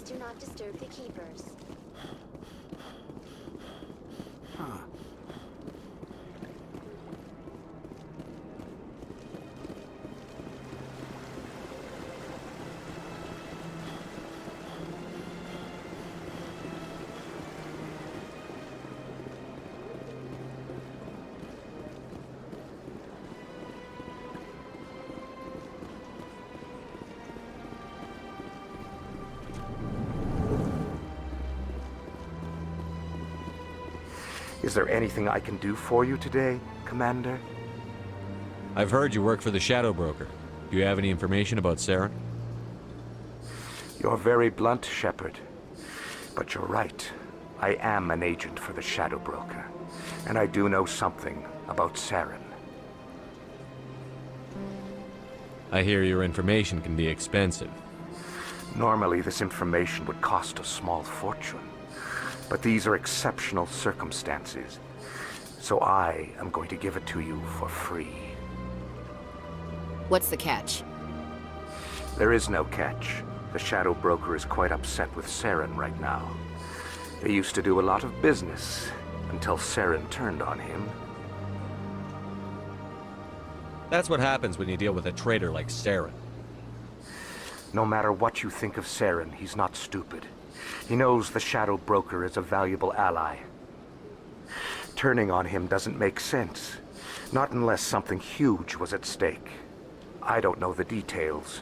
Please do not disturb the keepers. Huh. Is there anything I can do for you today, Commander? I've heard you work for the Shadow Broker. Do you have any information about Saren? You're very blunt, Shepard. But you're right. I am an agent for the Shadow Broker. And I do know something about Saren. I hear your information can be expensive. Normally, this information would cost a small fortune. But these are exceptional circumstances. So I am going to give it to you for free. What's the catch? There is no catch. The Shadow Broker is quite upset with Saren right now. They used to do a lot of business until Saren turned on him. That's what happens when you deal with a traitor like Saren. No matter what you think of Saren, he's not stupid. He knows the Shadow Broker is a valuable ally. Turning on him doesn't make sense. Not unless something huge was at stake. I don't know the details,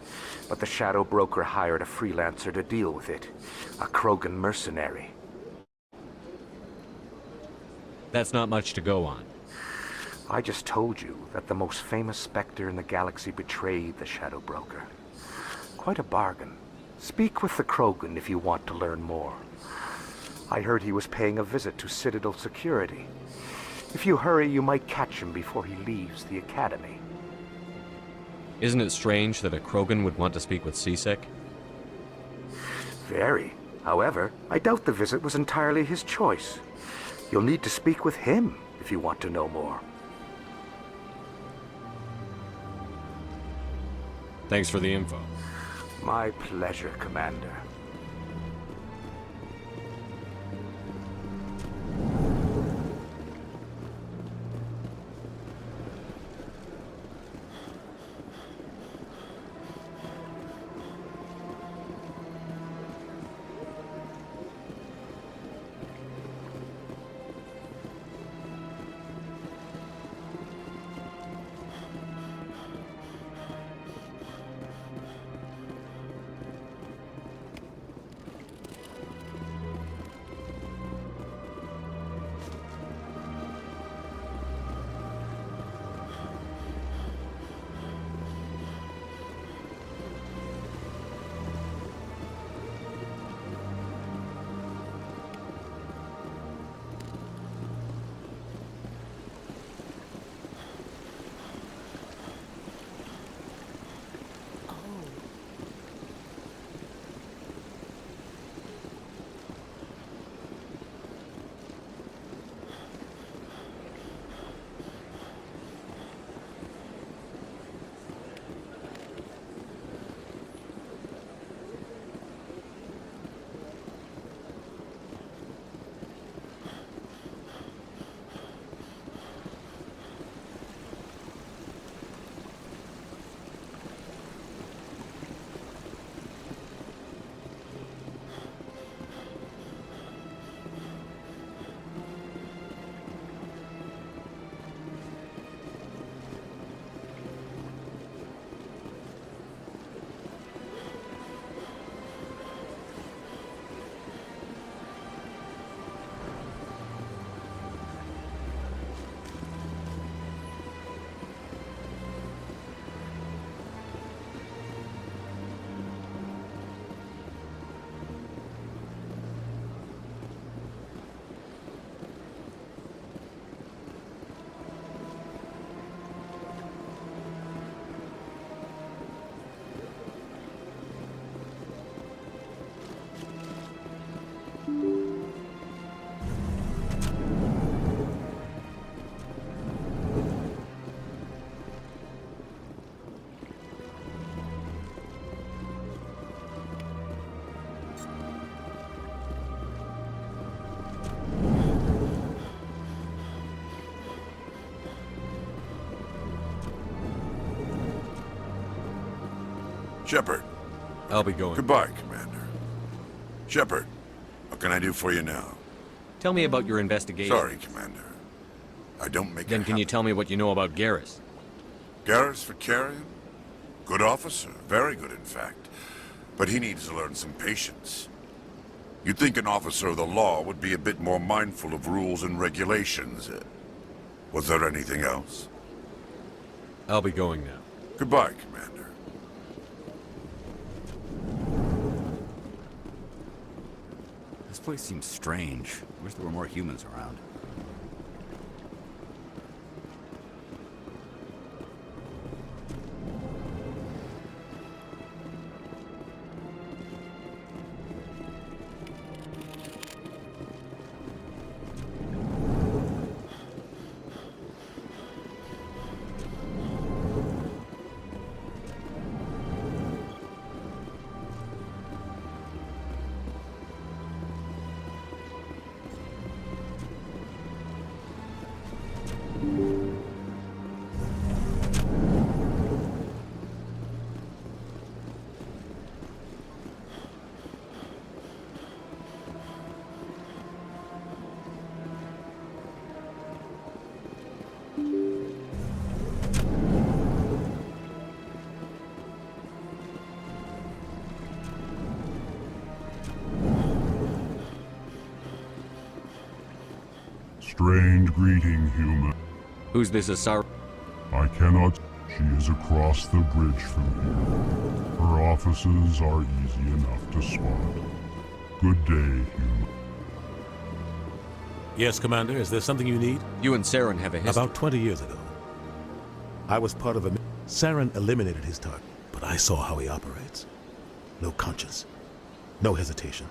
but the Shadow Broker hired a freelancer to deal with it. A Krogan mercenary. That's not much to go on. I just told you that the most famous Spectre in the galaxy betrayed the Shadow Broker. Quite a bargain. Speak with the Krogan if you want to learn more. I heard he was paying a visit to Citadel security. If you hurry, you might catch him before he leaves the Academy. Isn't it strange that a Krogan would want to speak with C-Sec? Very. However, I doubt the visit was entirely his choice. You'll need to speak with him if you want to know more. Thanks for the info. My pleasure, Commander. Shepard. I'll be going. Goodbye, Commander. Shepard, what can I do for you now? Tell me about your investigation. Sorry, Commander. I don't make Then it can you happen. tell me what you know about Garrus? Garrus Vakarian? Good officer. Very good, in fact. But he needs to learn some patience. You'd think an officer of the law would be a bit more mindful of rules and regulations. Was there anything else? I'll be going now. Goodbye, Commander. This place seems strange. Wish there were more humans around. Strange greeting, human. Who's this Asar? I cannot. She is across the bridge from here. Her offices are easy enough to spot. Good day, human. Yes, Commander. Is there something you need? You and Saren have a history. About 20 years ago, I was part of a... Saren eliminated his target, but I saw how he operates. No conscience. No hesitation.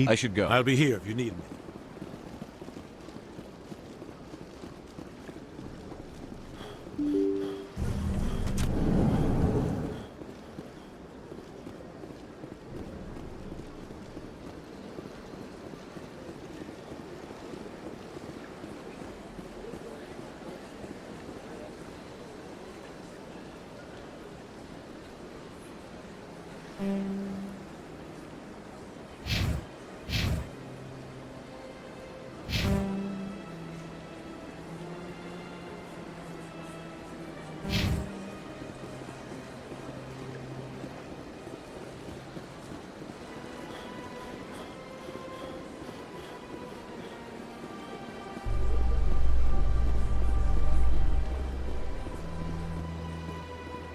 I should go. I'll be here if you need me.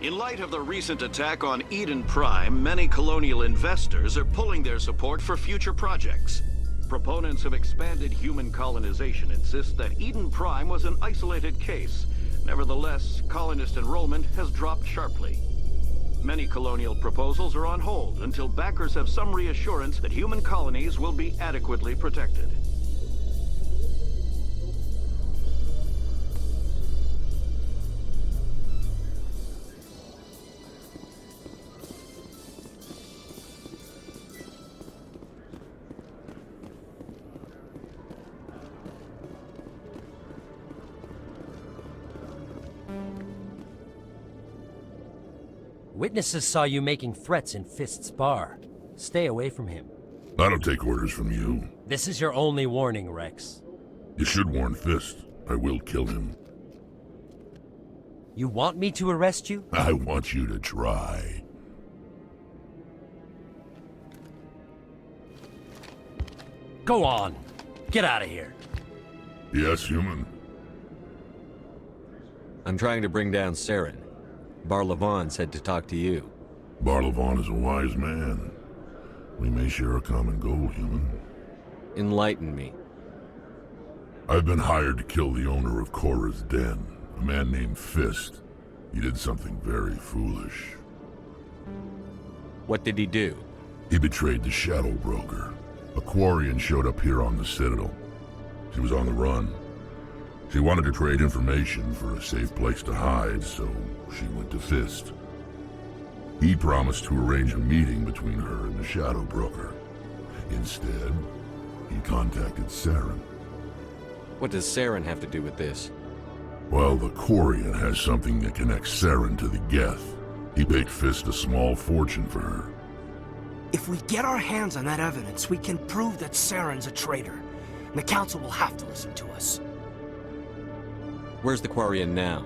In light of the recent attack on Eden Prime, many colonial investors are pulling their support for future projects. Proponents of expanded human colonization insist that Eden Prime was an isolated case. Nevertheless, colonist enrollment has dropped sharply. Many colonial proposals are on hold until backers have some reassurance that human colonies will be adequately protected. Witnesses saw you making threats in Fist's bar. Stay away from him. I don't take orders from you. This is your only warning, Rex. You should warn Fist. I will kill him. You want me to arrest you? I want you to try. Go on. Get out of here. Yes, human. I'm trying to bring down Saren. Barlavon said to talk to you. Barlavon is a wise man. We may share a common goal, human. Enlighten me. I've been hired to kill the owner of Korra's Den, a man named Fist. He did something very foolish. What did he do? He betrayed the Shadow Broker. A Quarian showed up here on the Citadel. She was on the run. She wanted to trade information for a safe place to hide, so she went to Fist. He promised to arrange a meeting between her and the Shadow Broker. Instead, he contacted Saren. What does Saren have to do with this? Well, the Quarian has something that connects Saren to the Geth. He paid Fist a small fortune for her. If we get our hands on that evidence, we can prove that Saren's a traitor. And the Council will have to listen to us. Where's the Quarian now?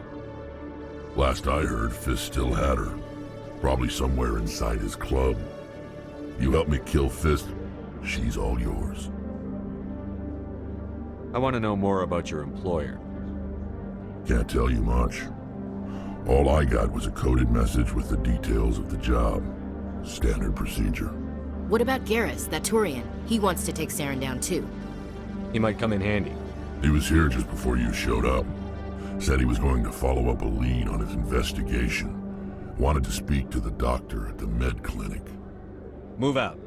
Last I heard, Fist still had her. Probably somewhere inside his club. You help me kill Fist, she's all yours. I want to know more about your employer. Can't tell you much. All I got was a coded message with the details of the job. Standard procedure. What about Garrus, that Turian? He wants to take Saren down too. He might come in handy. He was here just before you showed up. Said he was going to follow up a lead on his investigation. Wanted to speak to the doctor at the med clinic. Move out.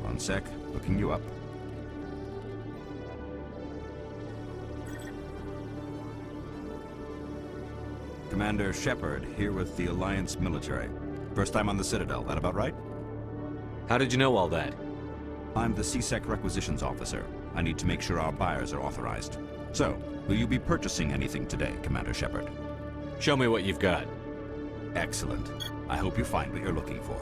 One sec, looking you up. Commander Shepard, here with the Alliance military. First time on the Citadel, that about right? How did you know all that? I'm the CSEC requisitions officer. I need to make sure our buyers are authorized. So, will you be purchasing anything today, Commander Shepard? Show me what you've got. Excellent. I hope you find what you're looking for.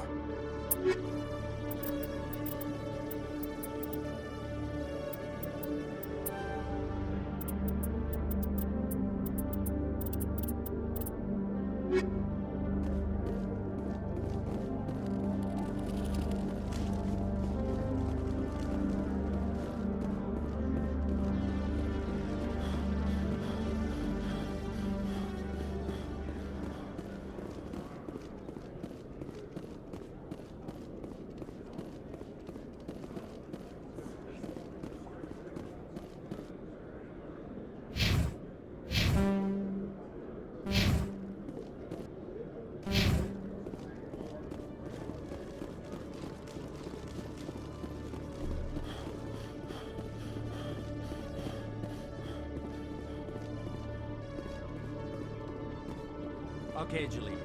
Okay, Jalil.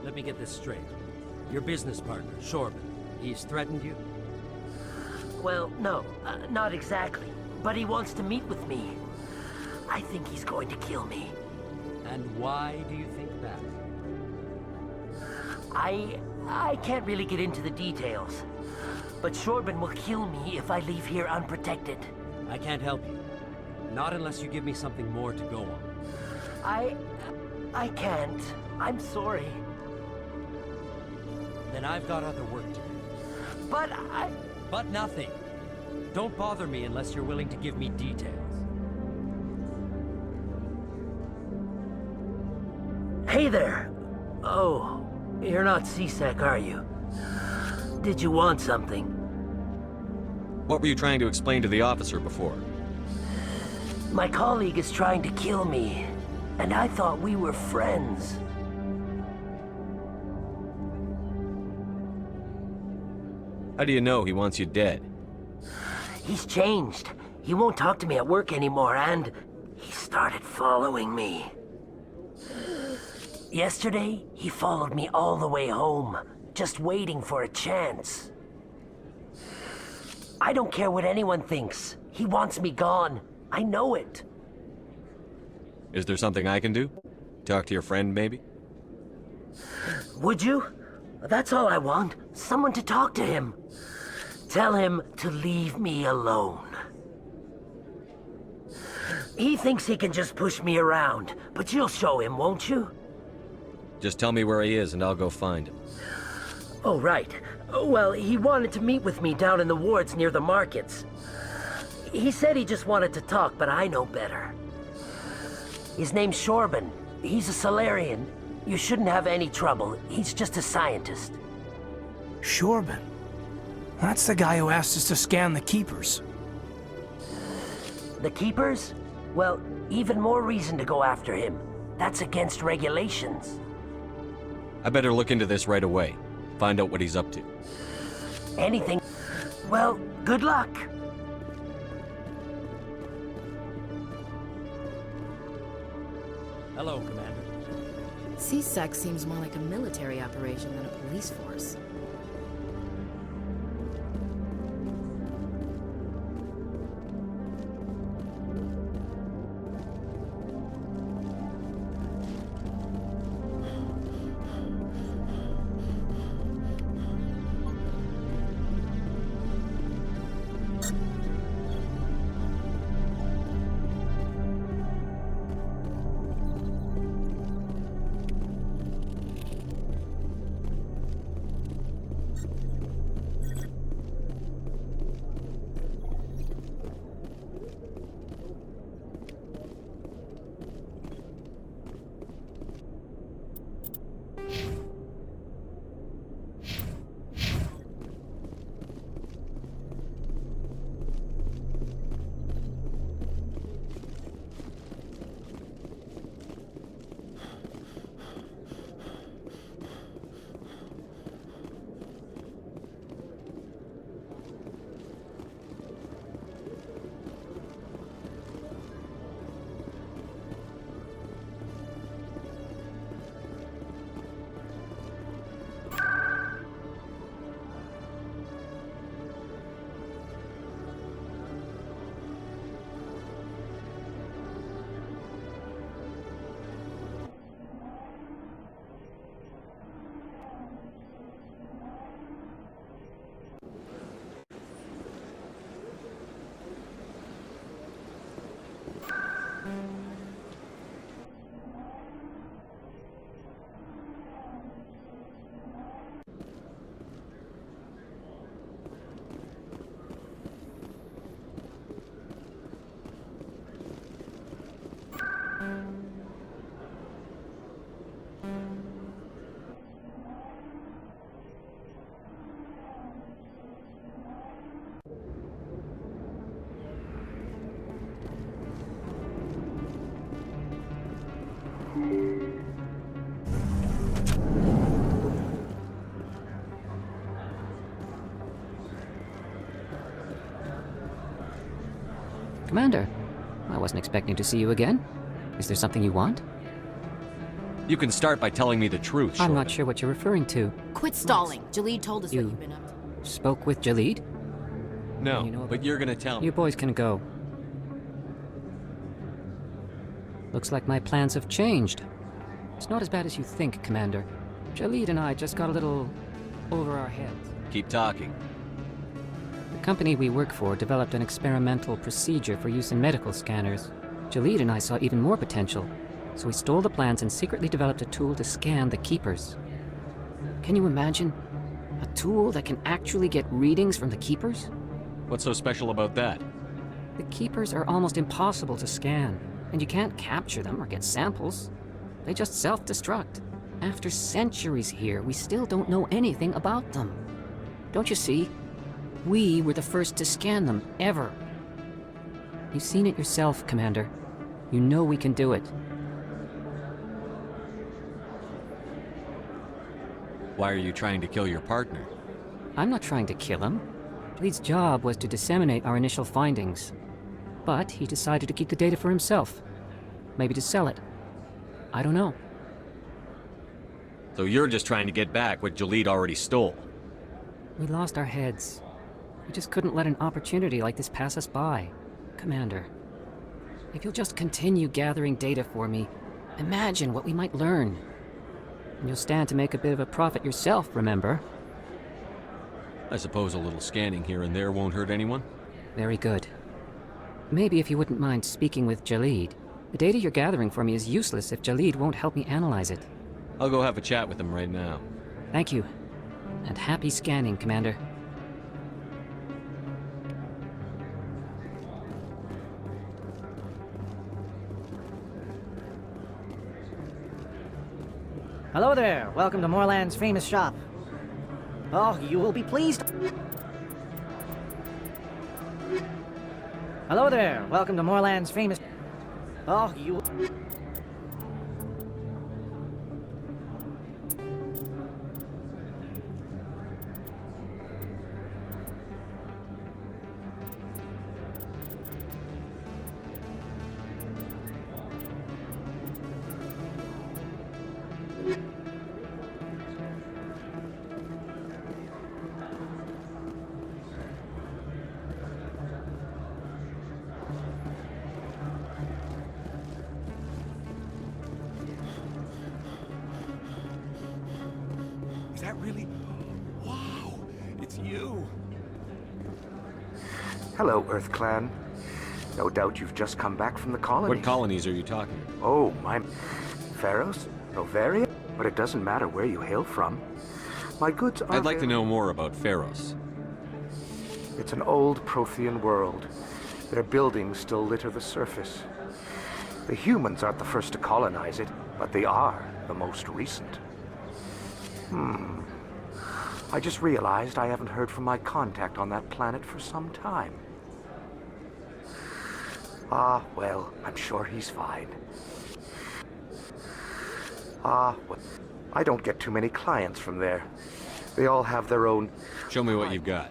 Let me get this straight. Your business partner, Shorban, he's threatened you? Well, no, not exactly. But he wants to meet with me. I think he's going to kill me. And why do you think that? I can't really get into the details. But Shorban will kill me if I leave here unprotected. I can't help you. Not unless you give me something more to go on. I can't. I'm sorry. Then I've got other work to do. But nothing. Don't bother me unless you're willing to give me details. Hey there. Oh, you're not CSEC, are you? Did you want something? What were you trying to explain to the officer before? My colleague is trying to kill me, and I thought we were friends. How do you know he wants you dead? He's changed. He won't talk to me at work anymore, and he started following me. Yesterday, he followed me all the way home, just waiting for a chance. I don't care what anyone thinks. He wants me gone. I know it. Is there something I can do? Talk to your friend, maybe? Would you? That's all I want. Someone to talk to him. Tell him to leave me alone. He thinks he can just push me around, but you'll show him, won't you? Just tell me where he is and I'll go find him. Oh, right. Well, he wanted to meet with me down in the wards near the markets. He said he just wanted to talk, but I know better. His name's Shorban. He's a Solarian. You shouldn't have any trouble. He's just a scientist. Shorban. That's the guy who asked us to scan the Keepers. The Keepers? Well, even more reason to go after him. That's against regulations. I better look into this right away. Find out what he's up to. Anything. Well, good luck. Hello, Commander. CSEC seems more like a military operation than a police force. Commander, I wasn't expecting to see you again. Is there something you want? You can start by telling me the truth, I'm not sure what you're referring to. Quit stalling. Jalid told us what you've been up to. Spoke with Jalid? No, but you're gonna tell me. You boys can go. Looks like my plans have changed. It's not as bad as you think, Commander. Jalid and I just got a little over our heads. Keep talking. The company we work for developed an experimental procedure for use in medical scanners. Jalid and I saw even more potential, so we stole the plans and secretly developed a tool to scan the Keepers. Can you imagine? A tool that can actually get readings from the Keepers? What's so special about that? The Keepers are almost impossible to scan, and you can't capture them or get samples. They just self-destruct. After centuries here, we still don't know anything about them. Don't you see? We were the first to scan them, ever. You've seen it yourself, Commander. You know we can do it. Why are you trying to kill your partner? I'm not trying to kill him. Bleed's job was to disseminate our initial findings. But he decided to keep the data for himself. Maybe to sell it. I don't know. So you're just trying to get back what Jalid already stole? We lost our heads. We just couldn't let an opportunity like this pass us by. Commander, if you'll just continue gathering data for me, imagine what we might learn. And you'll stand to make a bit of a profit yourself, remember? I suppose a little scanning here and there won't hurt anyone? Very good. Maybe if you wouldn't mind speaking with Jalid. The data you're gathering for me is useless if Jalid won't help me analyze it. I'll go have a chat with him right now. Thank you. And happy scanning, Commander. Hello there. Welcome to Moorland's famous shop. Oh, you will be pleased. Hello there. Welcome to Moorland's famous... Oh, you... Is that really... Wow! It's you! Hello, Earth Clan. No doubt you've just come back from the colonies. What colonies are you talking about? Oh, my... Pharos? Novaria? But it doesn't matter where you hail from. My goods are... I'd like to know more about Pharos. It's an old Prothean world. Their buildings still litter the surface. The humans aren't the first to colonize it, but they are the most recent. I just realized I haven't heard from my contact on that planet for some time. Ah, well, I'm sure he's fine. Ah, well, I don't get too many clients from there. They all have their own... Show me what you've got.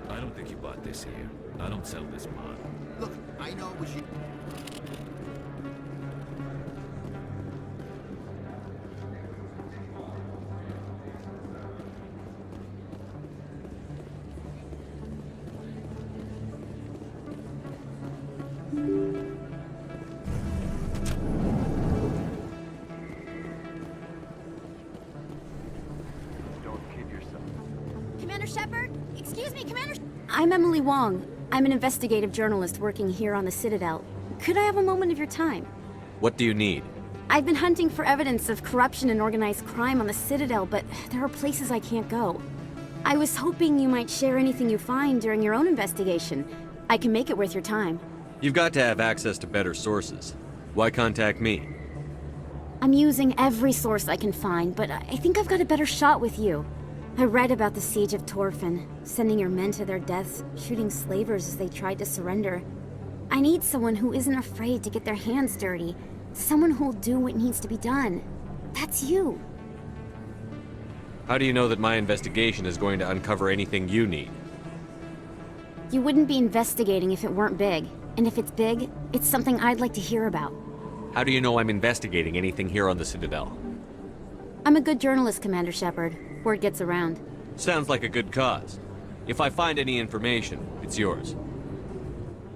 I don't think you bought this here. I don't sell this mod. Look, I know it was you. Don't kid yourself. Commander Shepard? Excuse me, Commander... I'm Emily Wong. I'm an investigative journalist working here on the Citadel. Could I have a moment of your time? What do you need? I've been hunting for evidence of corruption and organized crime on the Citadel, but there are places I can't go. I was hoping you might share anything you find during your own investigation. I can make it worth your time. You've got to have access to better sources. Why contact me? I'm using every source I can find, but I think I've got a better shot with you. I read about the siege of Torfin, sending your men to their deaths, shooting slavers as they tried to surrender. I need someone who isn't afraid to get their hands dirty. Someone who'll do what needs to be done. That's you. How do you know that my investigation is going to uncover anything you need? You wouldn't be investigating if it weren't big. And if it's big, it's something I'd like to hear about. How do you know I'm investigating anything here on the Citadel? I'm a good journalist, Commander Shepard. Word gets around. Sounds like a good cause. If I find any information, it's yours.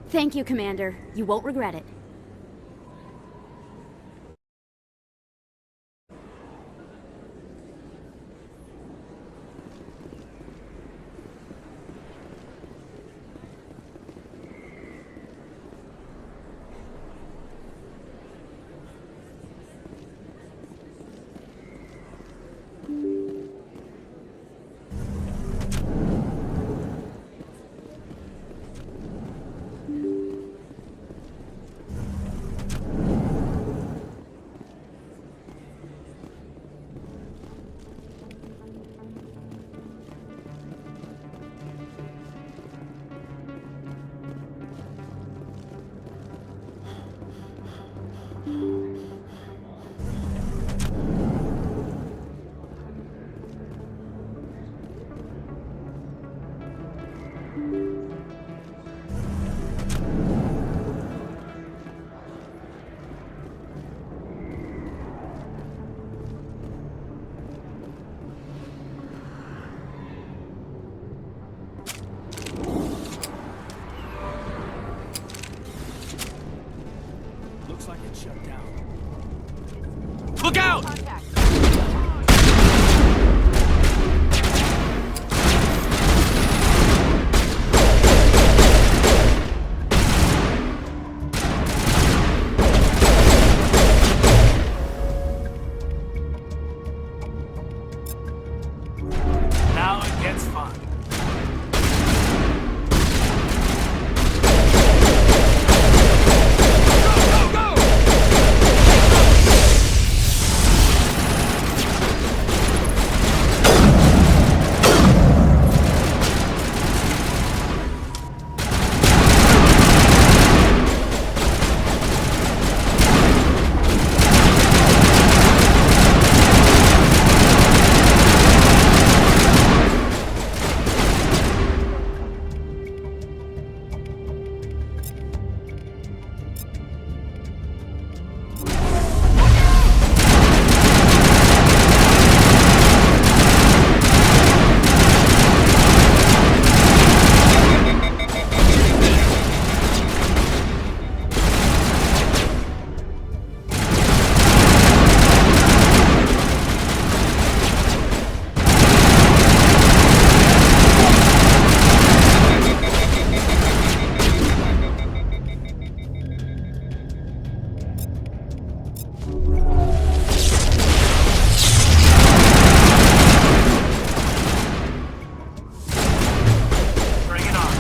Thank you, Commander. You won't regret it. Looks like it's shut down. Look out! Bring it on.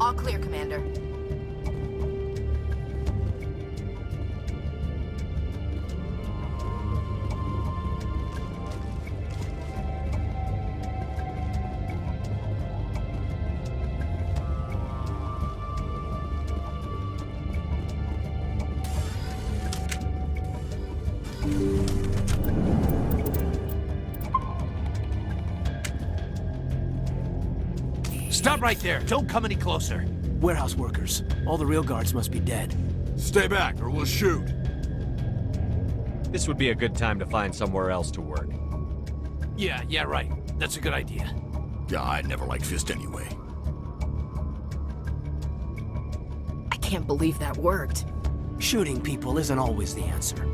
All clear, Commander. Stop right there. Don't come any closer. Warehouse workers. All the real guards must be dead. Stay back or we'll shoot. This would be a good time to find somewhere else to work. Yeah, right. That's a good idea. Yeah, I never liked Fist anyway. I can't believe that worked. Shooting people isn't always the answer.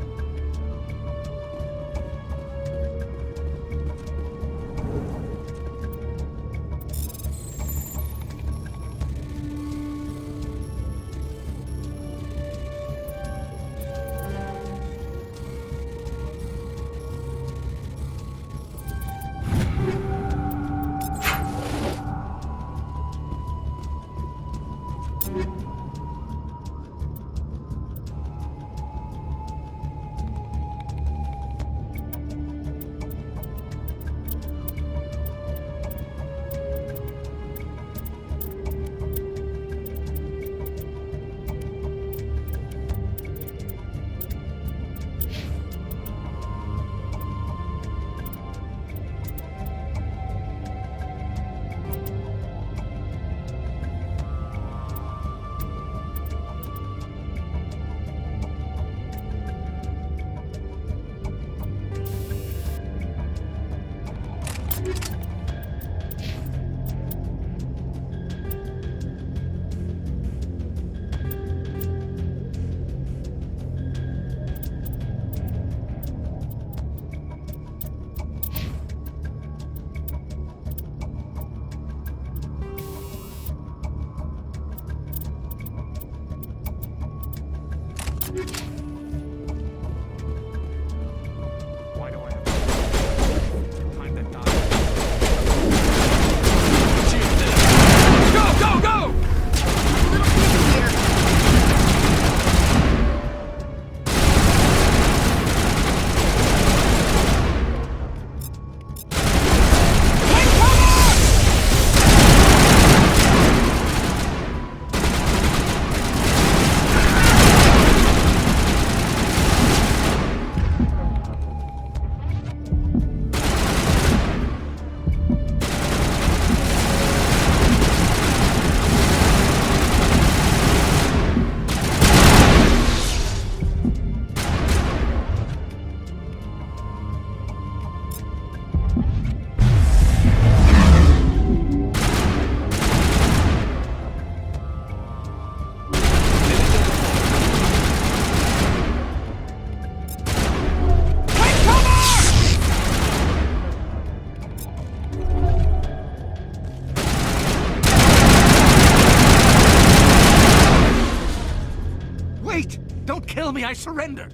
Kill me, I surrender!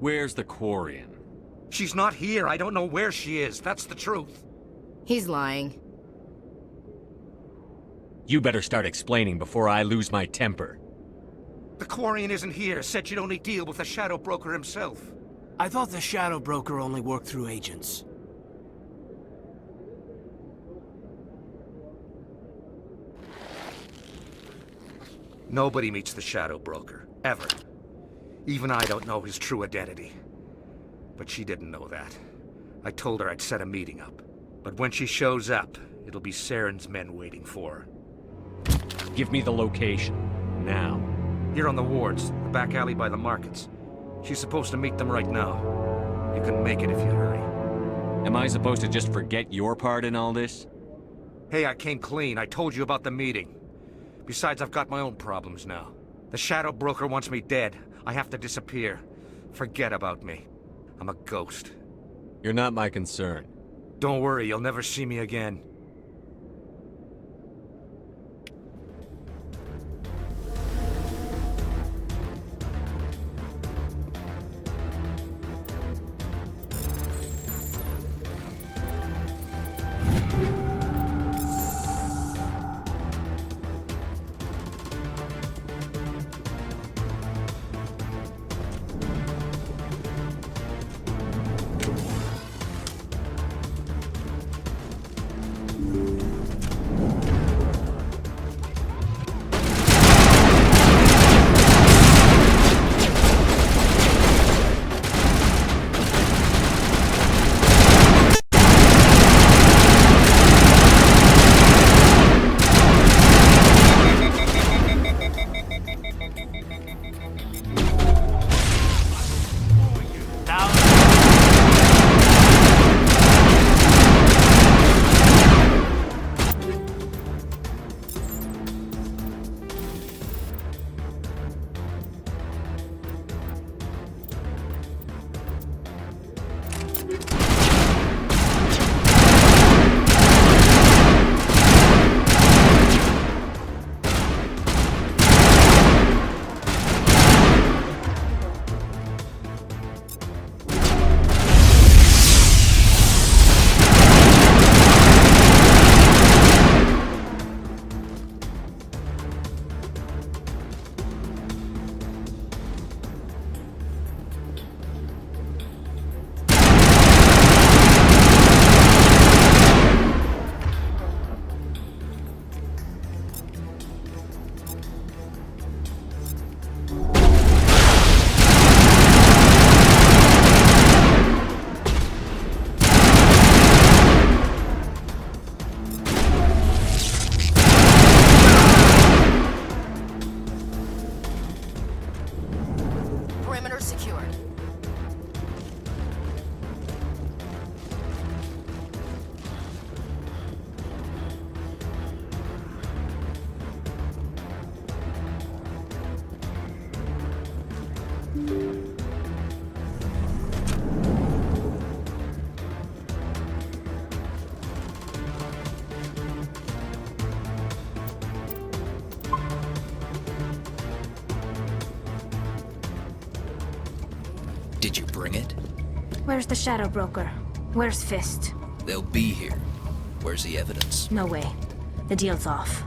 Where's the Quarian? She's not here. I don't know where she is. That's the truth. He's lying. You better start explaining before I lose my temper. The Quarian isn't here. Said she'd only deal with the Shadow Broker himself. I thought the Shadow Broker only worked through agents. Nobody meets the Shadow Broker, Ever. Even I don't know his true identity. But she didn't know that. I told her I'd set a meeting up. But when she shows up, it'll be Saren's men waiting for her. Give me the location. Now. Here on the wards, the back alley by the markets. She's supposed to meet them right now. You can make it if you hurry. Am I supposed to just forget your part in all this? Hey, I came clean. I told you about the meeting. Besides, I've got my own problems now. The Shadow Broker wants me dead. I have to disappear. Forget about me. I'm a ghost. You're not my concern. Don't worry, you'll never see me again. Did you bring it? Where's the Shadow Broker? Where's Fist? They'll be here. Where's the evidence? No way. The deal's off.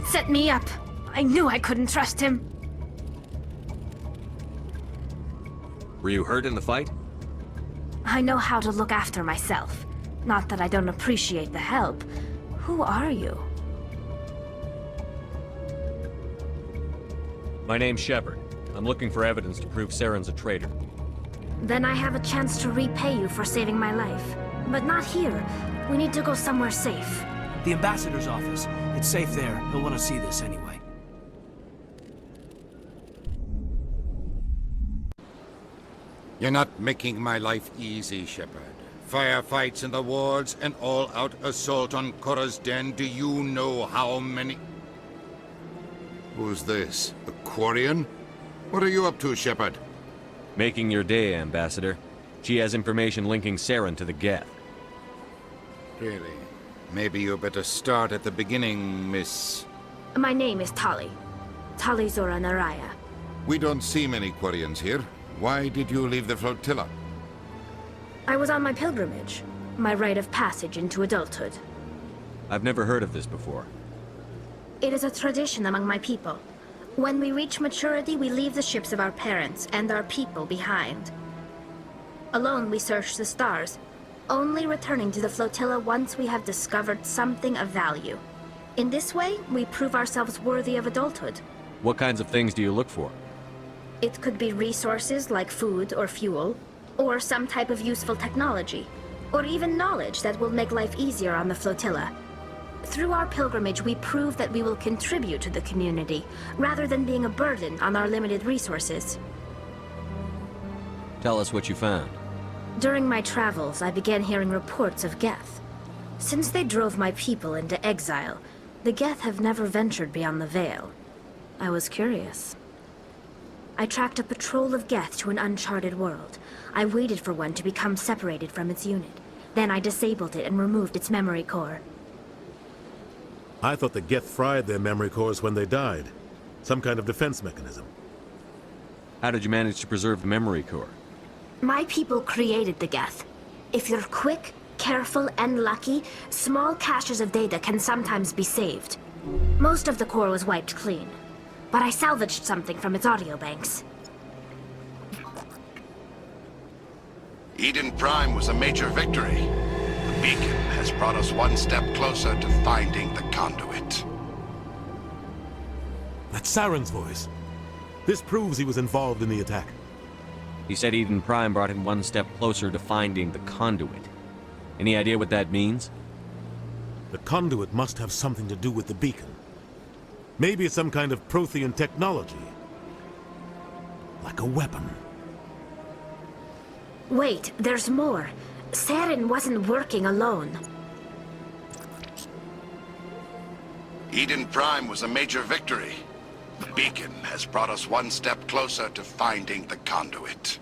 Set me up. I knew I couldn't trust him. Were you hurt in the fight? I know how to look after myself. Not that I don't appreciate the help. Who are you? My name's Shepard. I'm looking for evidence to prove Saren's a traitor. Then I have a chance to repay you for saving my life. But not here. We need to go somewhere safe. The ambassador's office. It's safe there. He'll want to see this anyway. You're not making my life easy, Shepard. Firefights in the wards, an all-out assault on Korra's den. Do you know how many... Who's this? A Quarian? What are you up to, Shepard? Making your day, Ambassador. She has information linking Saren to the Geth. Really? Maybe you better start at the beginning, Miss... My name is Tali. Tali Zora Naraya. We don't see many Quarians here. Why did you leave the flotilla? I was on my pilgrimage. My rite of passage into adulthood. I've never heard of this before. It is a tradition among my people. When we reach maturity, we leave the ships of our parents and our people behind. Alone, we search the stars, only returning to the flotilla once we have discovered something of value. In this way, we prove ourselves worthy of adulthood. What kinds of things do you look for? It could be resources like food or fuel, or some type of useful technology, or even knowledge that will make life easier on the flotilla. Through our pilgrimage, we prove that we will contribute to the community, rather than being a burden on our limited resources. Tell us what you found. During my travels, I began hearing reports of Geth. Since they drove my people into exile, the Geth have never ventured beyond the Veil. I was curious. I tracked a patrol of Geth to an uncharted world. I waited for one to become separated from its unit. Then I disabled it and removed its memory core. I thought the Geth fried their memory cores when they died. Some kind of defense mechanism. How did you manage to preserve the memory core? My people created the Geth. If you're quick, careful, and lucky, small caches of data can sometimes be saved. Most of the core was wiped clean, but I salvaged something from its audio banks. Eden Prime was a major victory. The beacon has brought us one step closer to finding the conduit. That's Saren's voice. This proves he was involved in the attack. He said Eden Prime brought him one step closer to finding the conduit. Any idea what that means? The conduit must have something to do with the beacon. Maybe it's some kind of Prothean technology. Like a weapon. Wait, there's more. Saren wasn't working alone. Eden Prime was a major victory. The beacon has brought us one step closer to finding the conduit.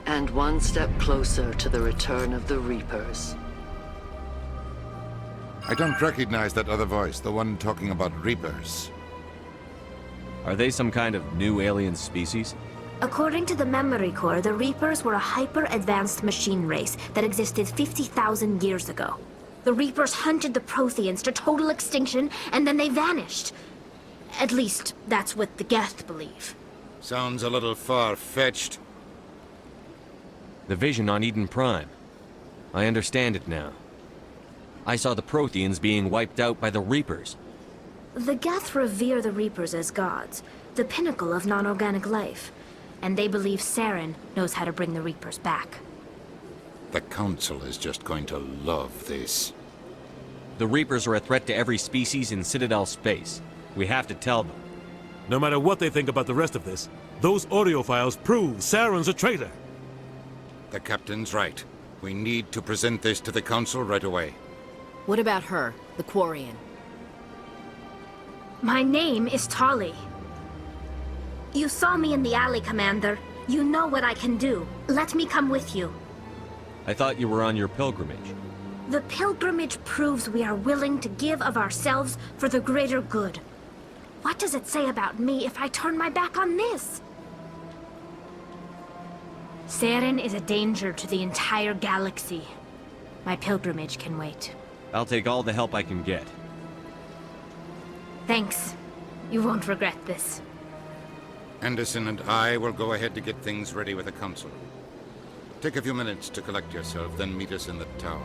And one step closer to the return of the Reapers. I don't recognize that other voice, the one talking about Reapers. Are they some kind of new alien species? According to the memory core, the Reapers were a hyper-advanced machine race that existed 50,000 years ago. The Reapers hunted the Protheans to total extinction, and then they vanished. At least, that's what the Geth believe. Sounds a little far-fetched. The vision on Eden Prime. I understand it now. I saw the Protheans being wiped out by the Reapers. The Geth revere the Reapers as gods, the pinnacle of non-organic life. And they believe Saren knows how to bring the Reapers back. The Council is just going to love this. The Reapers are a threat to every species in Citadel space. We have to tell them. No matter what they think about the rest of this, those audio files prove Saren's a traitor. The Captain's right. We need to present this to the Council right away. What about her, the Quarian? My name is Tali. You saw me in the alley, Commander. You know what I can do. Let me come with you. I thought you were on your pilgrimage. The pilgrimage proves we are willing to give of ourselves for the greater good. What does it say about me if I turn my back on this? Saren is a danger to the entire galaxy. My pilgrimage can wait. I'll take all the help I can get. Thanks. You won't regret this. Anderson and I will go ahead to get things ready with the Council. Take a few minutes to collect yourself, then meet us in the tower.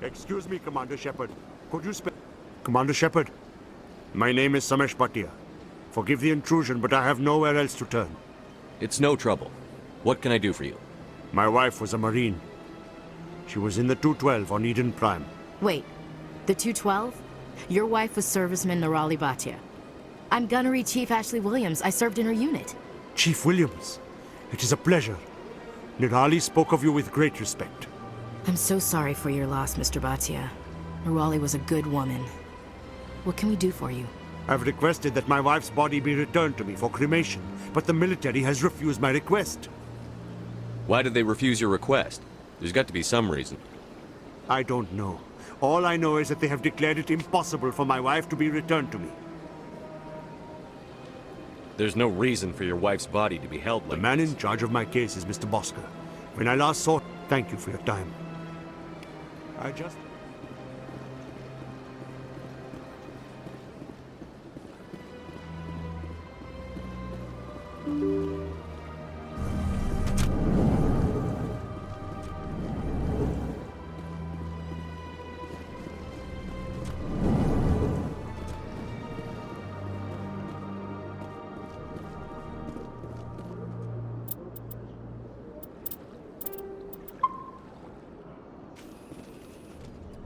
Excuse me, Commander Shepard. Could you spell... Commander Shepard, my name is Samesh Bhatia. Forgive the intrusion, but I have nowhere else to turn. It's no trouble. What can I do for you? My wife was a Marine. She was in the 212 on Eden Prime. Wait, the 212? Your wife was serviceman Nirali Bhatia. I'm Gunnery Chief Ashley Williams. I served in her unit. Chief Williams, it is a pleasure. Nirali spoke of you with great respect. I'm so sorry for your loss, Mr. Bhatia. Nirali was a good woman. What can we do for you? I've requested that my wife's body be returned to me for cremation, but the military has refused my request. Why did they refuse your request? There's got to be some reason. I don't know. All I know is that they have declared it impossible for my wife to be returned to me. There's no reason for your wife's body to be held like The man in charge of my case is Mr. Bosker. When I last saw... Thank you for your time. I just...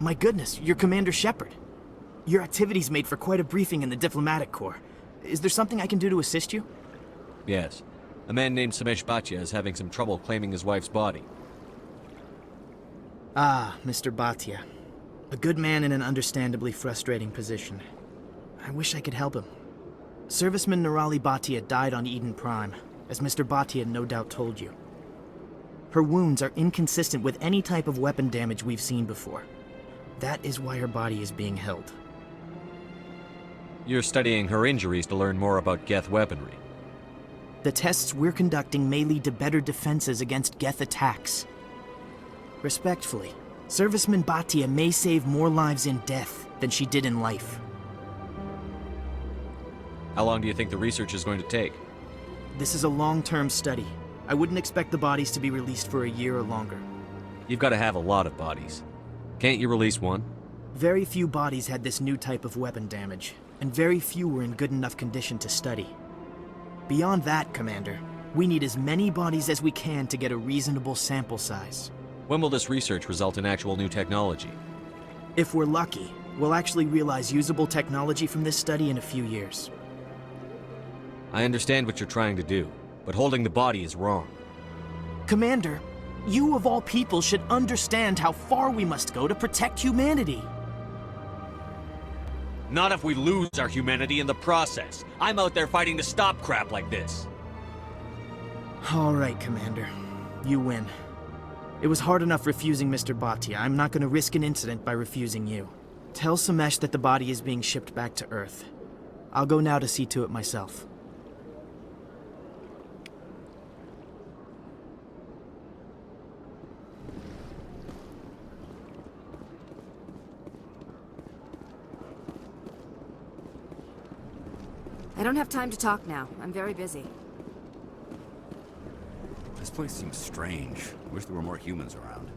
My goodness, you're Commander Shepard. Your activities made for quite a briefing in the Diplomatic Corps. Is there something I can do to assist you? Yes. A man named Samesh Bhatia is having some trouble claiming his wife's body. Ah, Mr. Bhatia. A good man in an understandably frustrating position. I wish I could help him. Serviceman Nirali Bhatia died on Eden Prime, as Mr. Bhatia no doubt told you. Her wounds are inconsistent with any type of weapon damage we've seen before. That is why her body is being held. You're studying her injuries to learn more about Geth weaponry. The tests we're conducting may lead to better defenses against Geth attacks. Respectfully, Serviceman Bhatia may save more lives in death than she did in life. How long do you think the research is going to take? This is a long-term study. I wouldn't expect the bodies to be released for a year or longer. You've got to have a lot of bodies. Can't you release one? Very few bodies had this new type of weapon damage, and very few were in good enough condition to study. Beyond that, Commander, we need as many bodies as we can to get a reasonable sample size. When will this research result in actual new technology? If we're lucky, we'll actually realize usable technology from this study in a few years. I understand what you're trying to do, but holding the body is wrong. Commander, you of all people should understand how far we must go to protect humanity. Not if we lose our humanity in the process. I'm out there fighting to stop crap like this. All right, Commander. You win. It was hard enough refusing Mr. Bhatia. I'm not going to risk an incident by refusing you. Tell Samesh that the body is being shipped back to Earth. I'll go now to see to it myself. I don't have time to talk now. I'm very busy. This place seems strange. I wish there were more humans around.